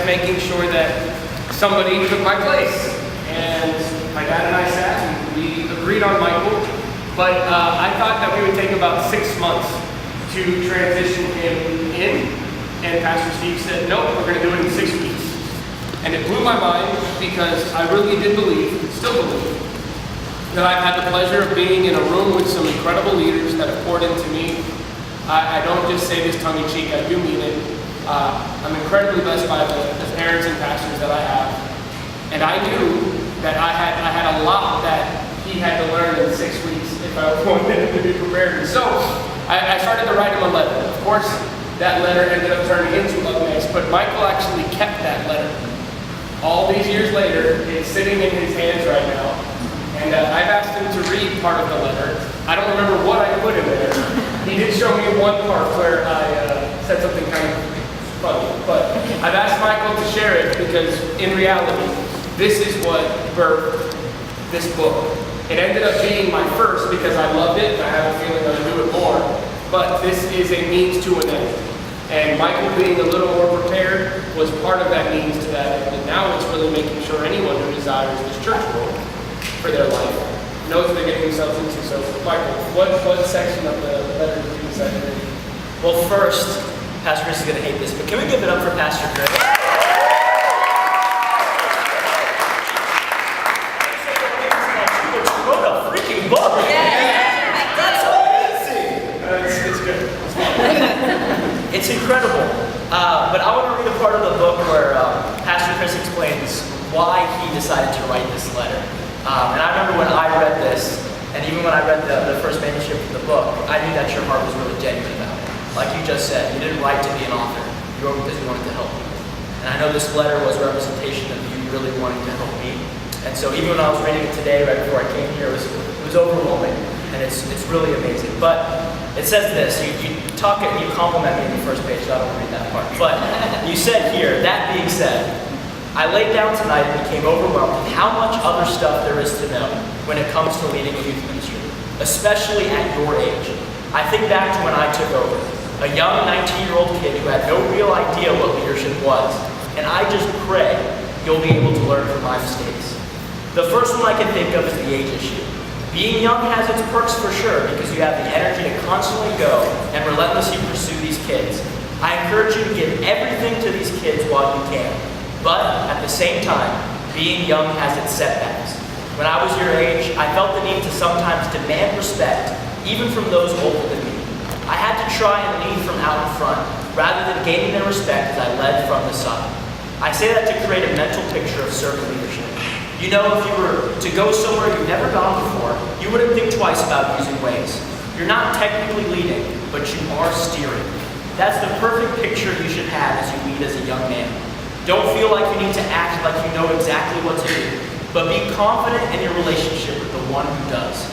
as making sure that somebody took my place. And my dad and I sat and we agreed on Michael, but I thought that we would take about 6 months to transition him in, and Pastor Steve said, nope, we're going to do it in 6 weeks. And it blew my mind because I really did believe, still believe, that I've had the pleasure of being in a room with some incredible leaders that have poured into me. I don't just say this tongue-in-cheek, I do mean it. I'm incredibly blessed by the parents and pastors that I have. And I knew that I had a lot that he had to learn in 6 weeks if I wanted him to be prepared. So I started to write him a letter. Of course, that letter ended up turning into Love Mace, but Michael actually kept that letter. All these years later, it's sitting in his hands right now. And I've asked him to read part of the letter. I don't remember what I put in there. He did show me one part where I said something kind of funny. But I've asked Michael to share it because in reality, this is what birthed this book. It ended up being my first because I loved it and I have a feeling I'll do it more. But this is a means to an end. And Michael being a little more prepared was part of that means to that end. And now it's really making sure anyone who desires this church world for their life knows what they're getting themselves into. So, Michael, what section of the letter did you decide to read? Well, first, Pastor Chris is going to hate this, but can we give it up for Pastor Chris? What a freaking book! That's amazing! It's good. It's incredible. But I want to read a part of the book where Pastor Chris explains why he decided to write this letter. And I remember when I read this, and even when I read the first manuscript of the book, I knew that your heart was really genuine about it. Like you just said, you didn't write to be an author. You wrote because you wanted to help people. And I know this letter was a representation of you really wanting to help me. And so even when I was reading it today, right before I came here, it was overwhelming. And it's really amazing. But it says this, you compliment me in the first page, so I don't want to read that part. But you said here, that being said, I laid down tonight and became overwhelmed with how much other stuff there is to know when it comes to leading a youth ministry, especially at your age. I think back to when I took over, a young 19-year-old kid who had no real idea what leadership was, and I just pray you'll be able to learn from my mistakes. The first one I can think of is the age issue. Being young has its perks for sure because you have the energy to constantly go and relentlessly pursue these kids. I encourage you to give everything to these kids while you can. But at the same time, being young has its setbacks. When I was your age, I felt the need to sometimes demand respect, even from those older than me. I had to try and lead from out in front, rather than gaining their respect as I led from the side. I say that to create a mental picture of servant leadership. You know, if you were to go somewhere you've never gone before, you wouldn't think twice about using ways. You're not technically leading, but you are steering. That's the perfect picture you should have as you lead as a young man. Don't feel like you need to act like you know exactly what to do, but be confident in your relationship with the one who does.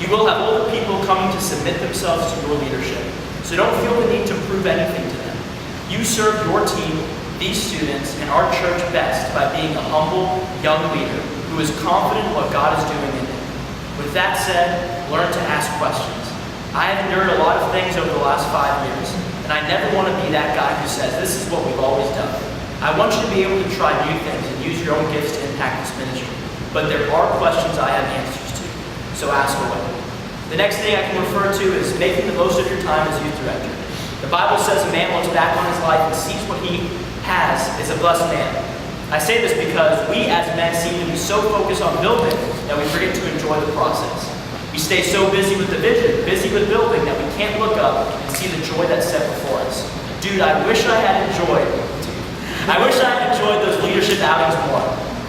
You will have older people coming to submit themselves to your leadership, so don't feel the need to prove anything to them. You serve your team, these students, and our church best by being a humble, young leader who is confident in what God is doing in it. With that said, learn to ask questions. I have endured a lot of things over the last 5 years, and I never want to be that guy who says, this is what we've always done. I want you to be able to try new things and use your own gifts to impact this ministry. But there are questions I have answers to, so ask away. The next thing I can refer to is making the most of your time as youth director. The Bible says a man looks back on his life and sees what he has is a blessed man. I say this because we as men seem to be so focused on building that we forget to enjoy the process. We stay so busy with the vision, busy with building, that we can't look up and see the joy that's set before us. Dude, I wish I had enjoyed those leadership outings more.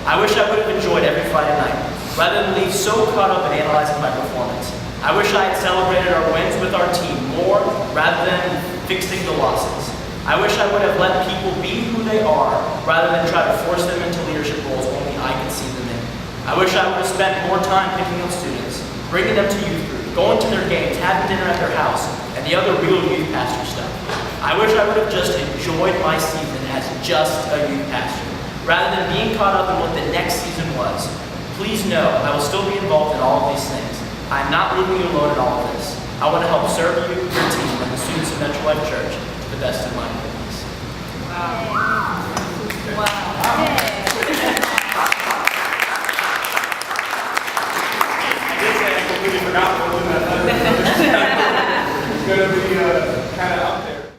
I wish I would have enjoyed every Friday night, rather than leave so caught up in analyzing my performance. I wish I had celebrated our wins with our team more, rather than fixing the losses. I wish I would have let people be who they are, rather than try to force them into leadership roles only I can see them in. I wish I would have spent more time picking up students, bringing them to youth group, going to their games, having dinner at their house, and the other real youth pastor stuff. I wish I would have just enjoyed my season as just a youth pastor, rather than being caught up in what the next season was. Please know I will still be involved in all of these things. I'm not leaving you alone in all of this. I want to help serve you, your team, and the students of Metro Life Church to the best of my abilities. Wow. think we forgot what was in that letter.